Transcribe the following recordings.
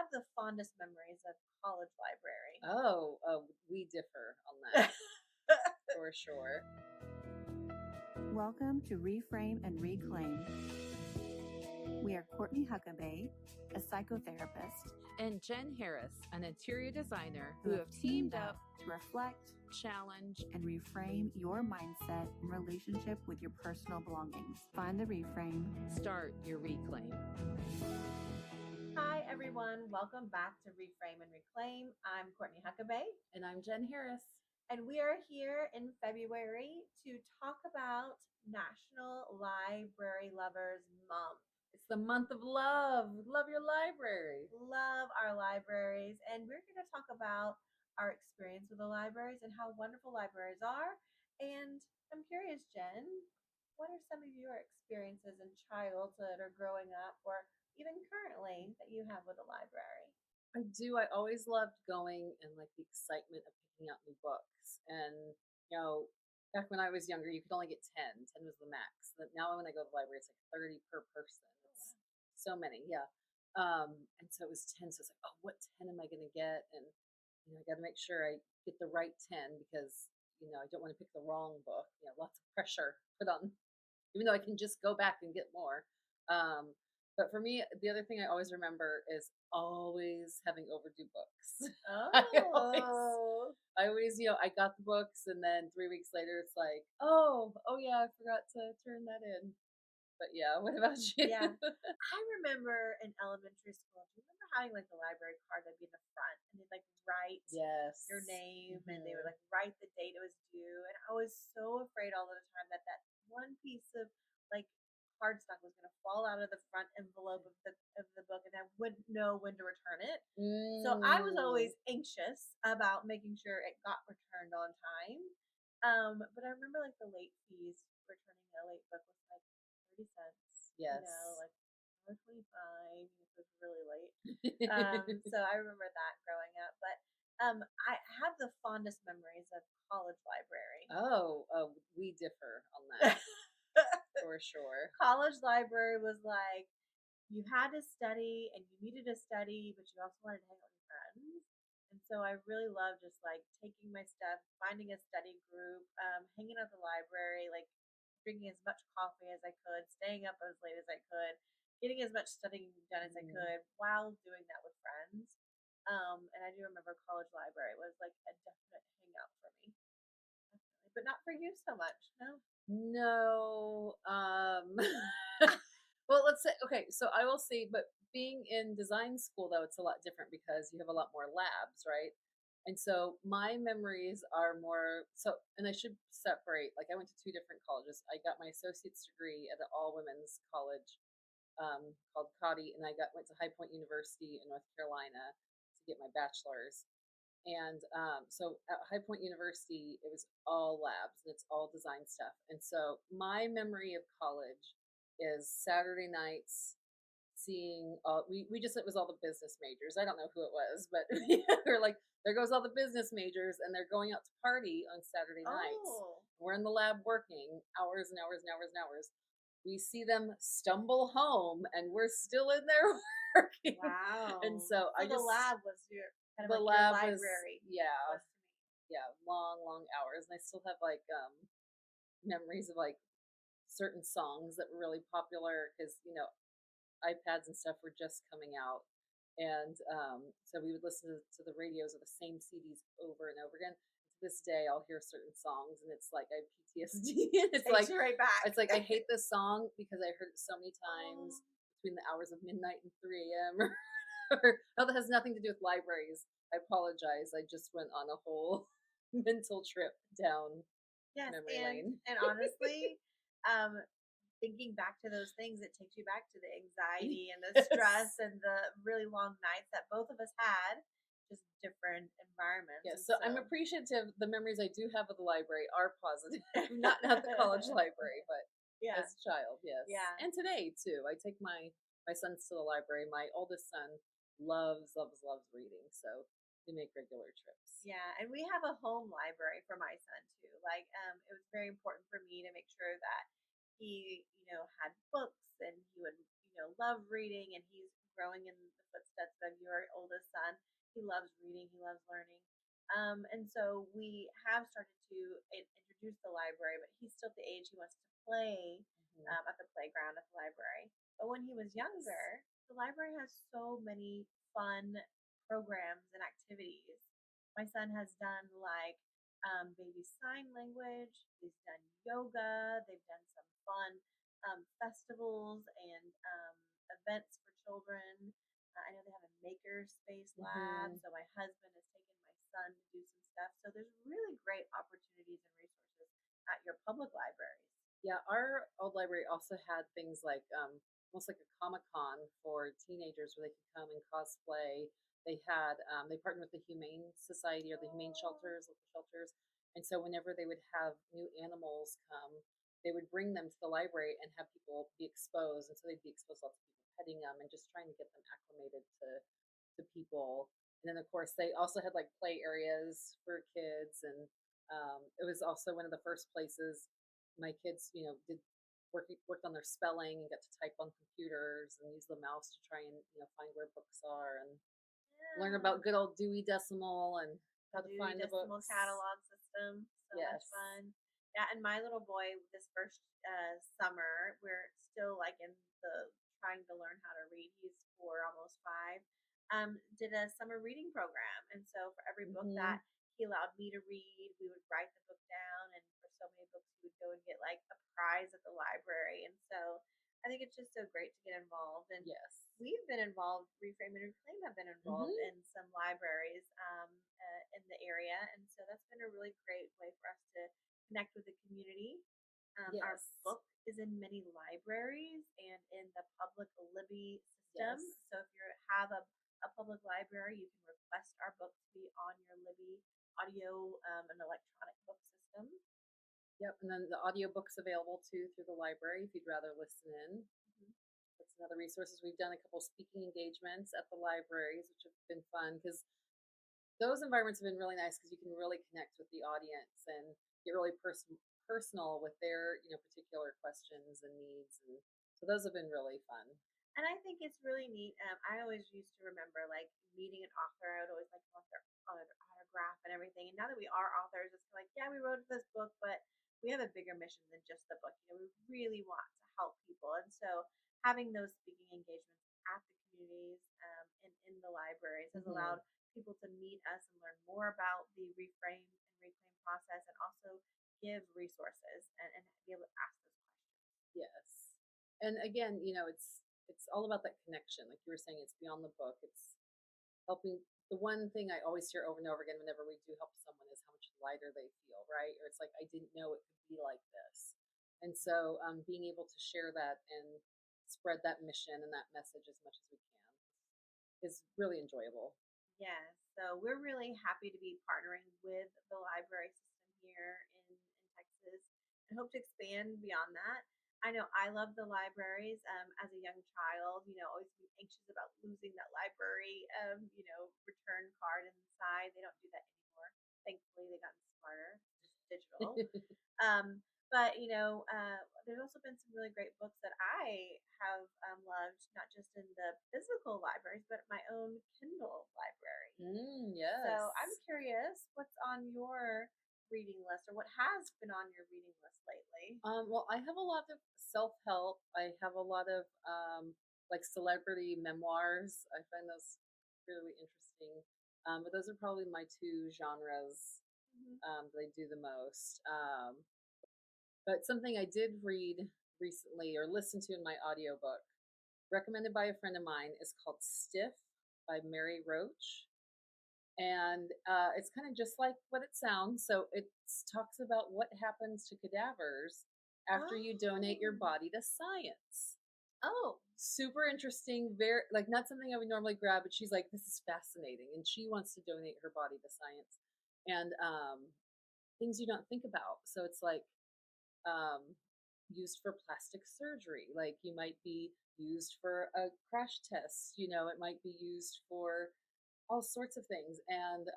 have the fondest memories of college library. We differ on that for sure. Welcome to Reframe and Reclaim. We are Courtney Huckabee, a psychotherapist, and Jen Harris, an interior designer, who have teamed up to reflect, challenge, and reframe your mindset in relationship with your personal belongings. Find the reframe. Start your reclaim. Hi, everyone. Welcome back to Reframe and Reclaim. I'm Courtney Huckabee. And I'm Jen Harris. And we are here in February to talk about National Library Lovers Month. It's the month of love. Love your library. Love our libraries. And we're going to talk about our experience with the libraries and how wonderful libraries are. And I'm curious, Jen, what are some of your experiences in childhood or growing up or even currently that you have with the library? I do. I always loved going and like the excitement of picking out new books. And, back when I was younger, you could only get 10. 10 was the max. But now when I go to the library, it's like 30 per person. It's so many. Yeah. And so it was 10. So it's like, oh, what 10 am I going to get? And, I got to make sure I get the right 10 because, I don't want to pick the wrong book. Lots of pressure put on, even though I can just go back and get more. But for me, the other thing I always remember is always having overdue books. I always, I got the books and then 3 weeks later it's like, oh yeah, I forgot to turn that in. But yeah, what about you? Yeah. I remember in elementary school, do you remember having like the library card that'd be in the front and they'd like write your name and they would like write the date it was due. And I was so afraid all the time that that one piece of like cardstock was going to fall out of the front envelope of the book and I wouldn't know when to return it. So I was always anxious about making sure it got returned on time. But I remember like the late fees returning a late book was like 30 cents. Yes. Like $1.25 if it was really late. So I remember that growing up. But I have the fondest memories of college library. We differ on that for sure. College library was like you had to study and you needed to study, but you also wanted to hang out with your friends. And so I really love just like taking my stuff, finding a study group, hanging out at the library, like drinking as much coffee as I could, staying up as late as I could, getting as much studying done as I could while doing that with friends. And I do remember college library was like a definite hangout for me. Definitely. But not for you so much, no? No. Well, let's say, okay, so I will say, but being in design school, though, it's a lot different because you have a lot more labs, right? And so my memories are more so, and I should separate, like I went to 2 different colleges. I got my associate's degree at an all women's college called Cody, and I went to High Point University in North Carolina to get my bachelor's. And so at High Point University, it was all labs and it's all design stuff. And so my memory of college is Saturday nights seeing we just, it was all the business majors. I don't know who it was, but we're like, there goes all the business majors and they're going out to party on Saturday nights. We're in the lab working hours and hours and hours and hours. We see them stumble home and we're still in there working. Wow. And so the lab was your kind of the like lab your library. was long hours. And I still have like memories of like certain songs that were really popular because iPads and stuff were just coming out. And so we would listen to the radios of the same CDs over and over again. To this day, I'll hear certain songs, and it's like I have PTSD. And it's Takes like you right back. It's like I hate this song because I heard it so many times between the hours of midnight and 3 a.m. No, that has nothing to do with libraries. I apologize. I just went on a whole mental trip down memory lane. And honestly, thinking back to those things, it takes you back to the anxiety and the stress and the really long nights that both of us had, just different environments. Yes, so I'm appreciative. The memories I do have of the library are positive. Not the college library, but as a child, yes. Yeah. And today too. I take my sons to the library. My oldest son loves reading, so we make regular trips. Yeah, and we have a home library for my son too. Like, it was very important for me to make sure that he, had books and he would, love reading, and he's growing in the footsteps of you our oldest son. He loves reading. He loves learning. And so we have started to introduce the library, but he's still at the age he wants to play at the playground at the library. But when he was younger, the library has so many fun programs and activities. My son has done like baby sign language. He's done yoga. They've done some fun festivals and events for children. I know they have a maker space lab. So my husband has taken my son to do some stuff. So there's really great opportunities and resources at your public libraries. Yeah, our old library also had things like almost like a Comic-Con for teenagers where they could come and cosplay. They had they partnered with the Humane Society or the Humane Shelters, local shelters, and so whenever they would have new animals come, they would bring them to the library and have people be exposed, and so they'd be exposed to lots of people petting them and just trying to get them acclimated to people. And then of course they also had like play areas for kids, and it was also one of the first places my kids, did worked on their spelling and got to type on computers and use the mouse to try and find where books are and learn about good old Dewey Decimal and how to find the Decimal books. catalog system. So much fun. Yeah, and my little boy this first summer, we're still like in the trying to learn how to read. He's 4, almost 5. Did a summer reading program, and so for every book that he allowed me to read, we would write the book down, and for so many books, he would go and get like a prize at the library. And so I think it's just so great to get involved. And we've been involved. Reframe and Reclaim have been involved in some libraries in the area, and so that's been a really great way for us to connect with the community. Our book is in many libraries and in the public Libby system. So if you have a public library, you can request our book to be on your Libby audio and electronic book system. Yep, and then the audiobook's available too through the library if you'd rather listen in. That's another resources. We've done a couple speaking engagements at the libraries, which have been fun because those environments have been really nice because you can really connect with the audience and get really personal with their particular questions and needs, and so those have been really fun. And I think it's really neat. I always used to remember like meeting an author. I would always like want their autograph and everything. And now that we are authors, it's like, yeah, we wrote this book, but we have a bigger mission than just the book. We really want to help people. And so having those speaking engagements at the communities and in the libraries has allowed people to meet us and learn more about the reframe and reclaim process, and also give resources and be able to ask those questions. Yes. And again, it's all about that connection. Like you were saying, it's beyond the book. It's helping. The one thing I always hear over and over again whenever we do help someone is how much lighter they feel, right? Or it's like, I didn't know it could be like this. And so being able to share that and spread that mission and that message as much as we can is really enjoyable. Yes. So we're really happy to be partnering with the library system here in Texas and hope to expand beyond that. I know I love the libraries as a young child, always be anxious about losing that library, return card inside. They don't do that anymore. Thankfully, they gotten smarter, just digital. But there's also been some really great books that I have loved, not just in the physical libraries, but my own Kindle library. Yes. So I'm curious, what's on your reading list, or what has been on your reading list lately? Well, I have a lot of self-help. I have a lot of like celebrity memoirs. I find those really interesting. But those are probably my two genres that I do the most. But something I did read recently or listen to in my audiobook, recommended by a friend of mine, is called Stiff by Mary Roach. And it's kind of just like what it sounds. So it talks about what happens to cadavers after you donate your body to science. Oh, super interesting. Very like not something I would normally grab, but she's like, this is fascinating, and she wants to donate her body to science and things you don't think about. So it's like used for plastic surgery. Like you might be used for a crash test. It might be used for all sorts of things. And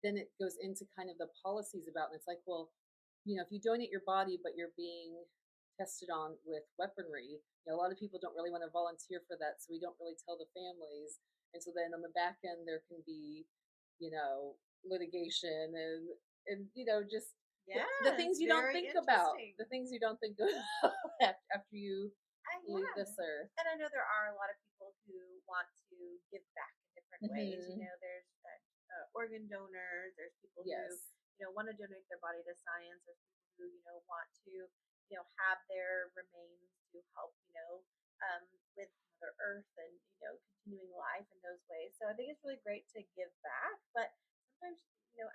then it goes into kind of the policies about, and it's like, well, if you donate your body, but you're being tested on with weaponry, a lot of people don't really want to volunteer for that. So we don't really tell the families. And so then on the back end, there can be, litigation and just Yeah, the things it's you don't very think about, interesting. the things you don't think about after you leave Yeah. this earth. And I know there are a lot of people who want to give back in different ways. You know, there's organ donors. There's people who Yes. want to donate their body to science. There's people who want to have their remains to help with Mother Earth and continuing life in those ways. So I think it's really great to give back, but sometimes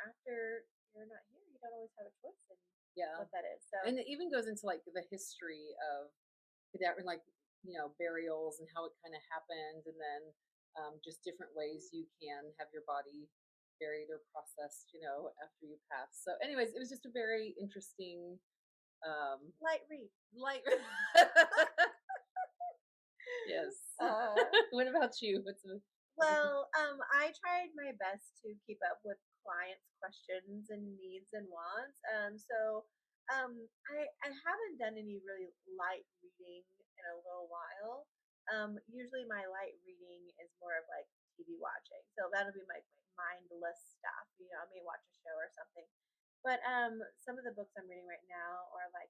after you're not here, you don't always have a choice in Yeah. what that is. So And it even goes into like the history of cadaver, like burials and how it kind of happened, and then just different ways you can have your body buried or processed, after you pass. So, anyways, it was just a very interesting light read. Yes. What about you? Well, I tried my best to keep up with clients' questions and needs and wants. I haven't done any really light reading in a little while. Usually my light reading is more of like TV watching. So that'll be my mindless stuff. I may watch a show or something. But some of the books I'm reading right now are like,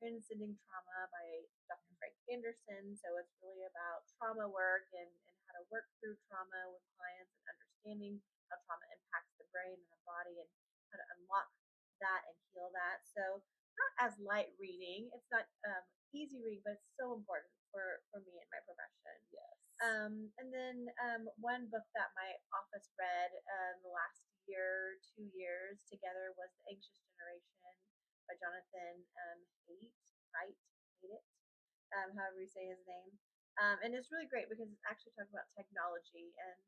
Transcending Trauma by Dr. Frank Anderson. So it's really about trauma work and how to work through trauma with clients and understanding how trauma impacts the brain and the body and how to unlock that and heal that. So not as light reading. It's not easy reading, but it's so important for me and my profession. Yes. And then one book that my office read the last year, 2 years together was The Anxious Generation by Jonathan Haidt, however you say his name. And it's really great because it's actually talking about technology and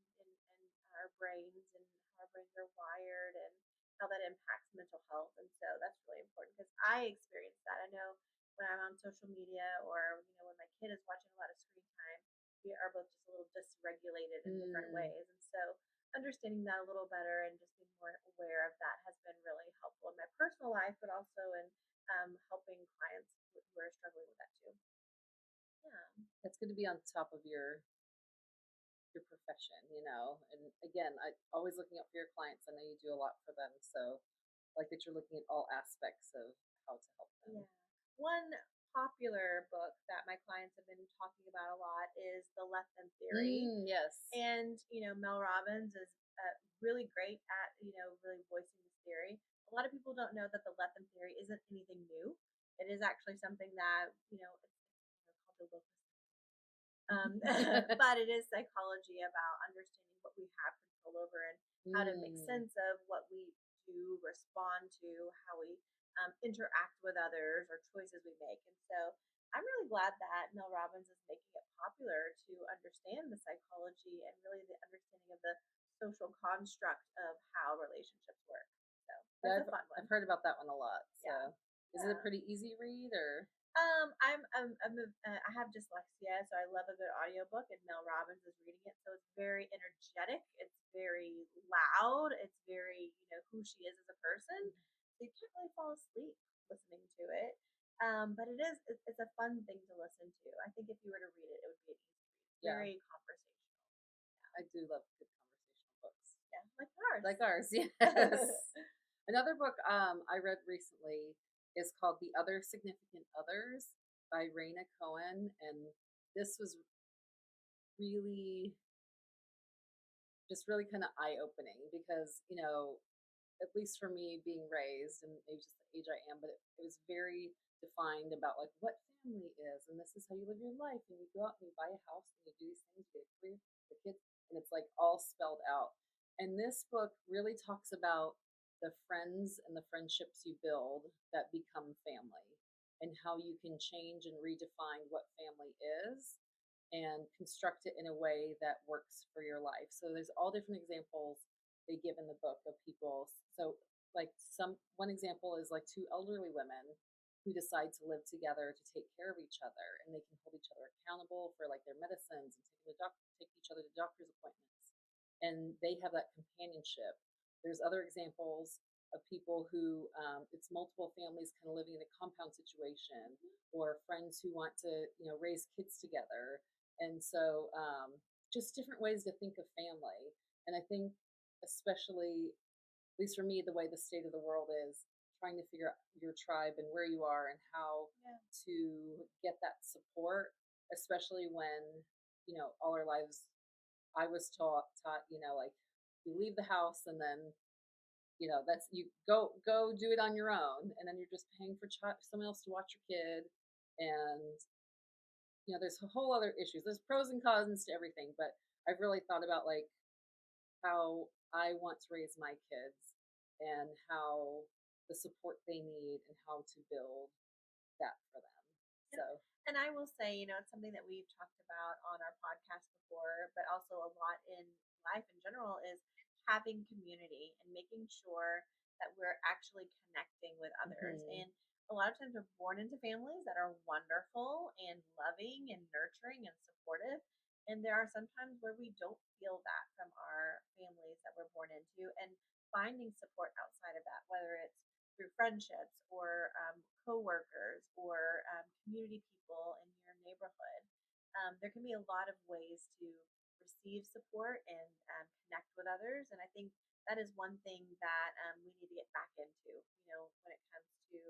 our brains and how our brains are wired and how that impacts mental health. And so that's really important because I experienced that. I know when I'm on social media or when my kid is watching a lot of screen time, we are both just a little dysregulated in different ways. And so understanding that a little better and just being more aware of that has been really helpful in my personal life, but also in helping clients who are struggling with that too. Yeah, That's good to be on top of your profession, and again, I always looking out for your clients. I know you do a lot for them, so like that you're looking at all aspects of how to help them. yeah. One popular book that my clients have been talking about a lot is The Let Them Theory. Yes. And, Mel Robbins is really great at, really voicing this theory. A lot of people don't know that the Let Them Theory isn't anything new. It is actually something that, it's called the locus. But it is psychology about understanding what we have control over and how to make sense of what we do, respond to, how we interact with others or choices we make. And so I'm really glad that Mel Robbins is making it popular to understand the psychology and really the understanding of the social construct of how relationships work. So that's a fun one. I've heard about that one a lot. So Yeah. Is it a pretty easy read or? I have dyslexia, so I love a good audiobook, and Mel Robbins is reading it, so it's very energetic. It's very loud. It's very, who she is as a person. So you can't really fall asleep listening to it. But it's a fun thing to listen to. I think if you were to read it, it would be an easy read. Very conversational. I do love good conversational books. Yeah, like ours. Like ours, yes. Another book I read recently is called The Other Significant Others by Raina Cohen. And this was really kind of eye-opening because, at least for me being raised and maybe just the age I am, but it was very defined about like what family is. And this is how you live your life. And you go out and you buy a house and you do these things, you get a career, the kids, and it's like all spelled out. And this book really talks about the friends and the friendships you build that become family and how you can change and redefine what family is and construct it in a way that works for your life. So there's all different examples they give in the book of people. So like one example is like two elderly women who decide to live together to take care of each other, and they can hold each other accountable for like their medicines and take each other to doctor's appointments, and they have that companionship. There's other examples of people who it's multiple families kind of living in a compound situation, or friends who want to raise kids together. And so just different ways to think of family. And I think, especially, at least for me, the way the state of the world is, trying to figure out your tribe and where you are and how to get that support, especially when, all our lives I was taught, like, you leave the house and then, that's, you go do it on your own, and then you're just paying for someone else to watch your kid. And there's a whole other issues. There's pros and cons to everything, but I've really thought about, like, how I want to raise my kids and how the support they need and how to build that for them. So, and I will say, it's something that we've talked about on our podcast before, but also a lot in life in general is having community and making sure that we're actually connecting with others. And a lot of times we're born into families that are wonderful and loving and nurturing and supportive. And there are some times where we don't feel that from our families that we're born into, and finding support outside of that, whether it's through friendships or coworkers or community people in your neighborhood. There can be a lot of ways to receive support and connect with others. And I think that is one thing that we need to get back into, when it comes to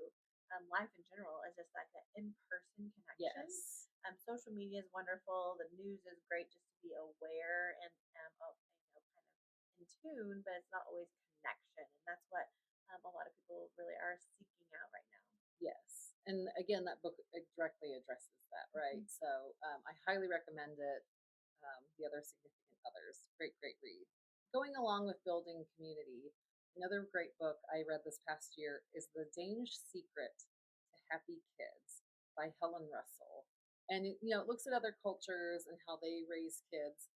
life in general, is just like an in-person connection. yes. Social media is wonderful. The news is great just to be aware and of, kind of in tune, but it's not always connection. And that's what a lot of people really are seeking out right now. Yes. And again, that book directly addresses that, right? So I highly recommend it. The Other Significant Others. Great, great read. Going along with building community, another great book I read this past year is The Danish Secret to Happy Kids by Helen Russell. And it looks at other cultures and how they raise kids.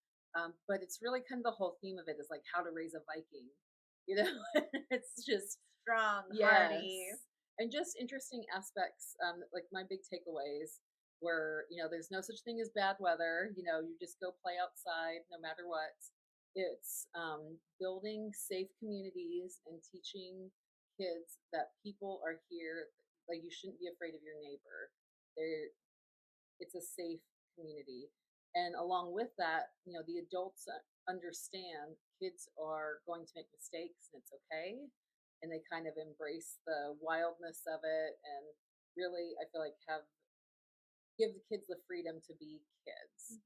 But it's really kind of the whole theme of it is like how to raise a Viking. It's just strong, yes. hardy, and just interesting aspects. Like my big takeaways were, there's no such thing as bad weather. You just go play outside no matter what. It's building safe communities and teaching kids that people are here. Like, you shouldn't be afraid of your neighbor. It's a safe community. And along with that, the adults understand kids are going to make mistakes and it's okay. And they kind of embrace the wildness of it, and really, I feel like, give the kids the freedom to be kids.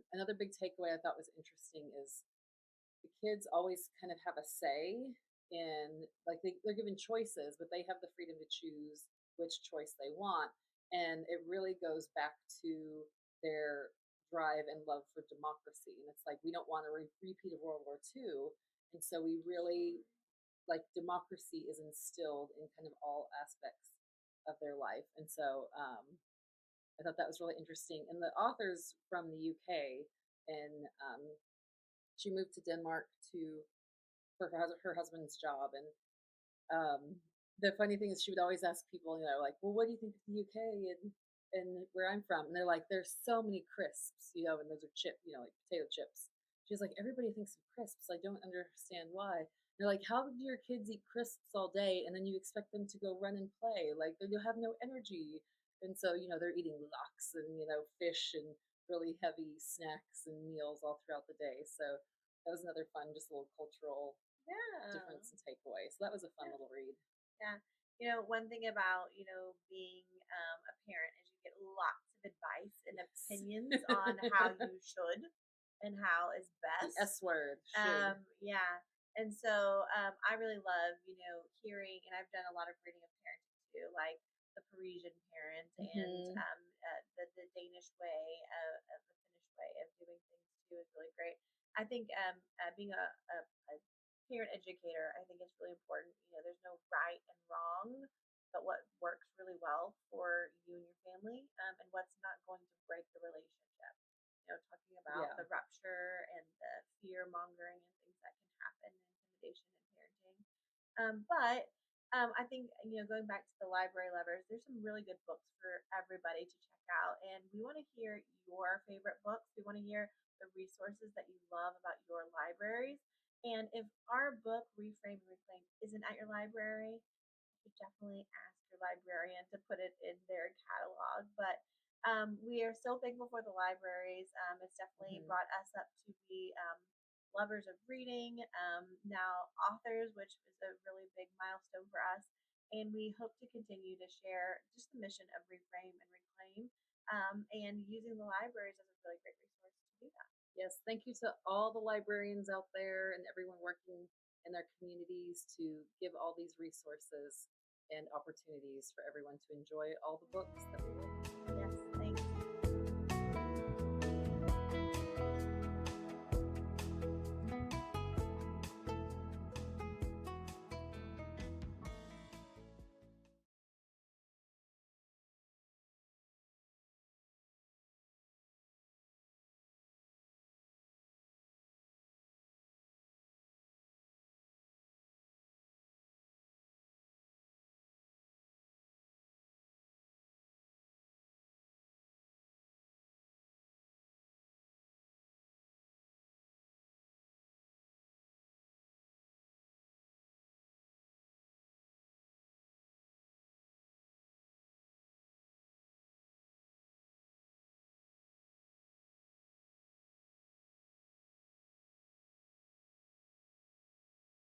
Another big takeaway I thought was interesting is the kids always kind of have a say in, like, they're given choices, but they have the freedom to choose which choice they want. And it really goes back to their drive and love for democracy. And it's like, we don't want a repeat of World War II. And so we really, like, democracy is instilled in kind of all aspects of their life. And so I thought that was really interesting. And the author's from the UK, and she moved to Denmark for her husband's job. And the funny thing is, she would always ask people, like, well, what do you think of the UK and where I'm from? And they're like, there's so many crisps, and those are like potato chips. She's like, everybody thinks of crisps. I don't understand why. They're like, how do your kids eat crisps all day and then you expect them to go run and play? Like, they'll have no energy. And so, they're eating lox and, fish and really heavy snacks and meals all throughout the day. So that was another fun, just a little cultural difference and takeaway. So that was a fun little read. Yeah. One thing about, being a parent is you get lots of advice and opinions on how you should and how is best. The S word. Should. Yeah. And so I really love, hearing, and I've done a lot of reading of parenting too, like the Parisian parent and the Danish way, the Finnish way of doing things too is really great. I think being a parent educator, I think it's really important. There's no right and wrong, but what works really well for you and your family, and what's not going to break the relationship. Talking about the rupture and the fear mongering and things that can happen, and intimidation in parenting. But I think, going back to the library lovers, there's some really good books for everybody to check out. And we want to hear your favorite books. We want to hear the resources that you love about your libraries. And if our book, Reframe and Reclaim, isn't at your library, you definitely ask your librarian to put it in their catalog. But We are so thankful for the libraries. It's definitely brought us up to be lovers of reading, now authors, which is a really big milestone for us. And we hope to continue to share just the mission of Reframe and Reclaim, and using the libraries as a really great resource to do that. Yes, thank you to all the librarians out there and everyone working in their communities to give all these resources and opportunities for everyone to enjoy all the books that we love.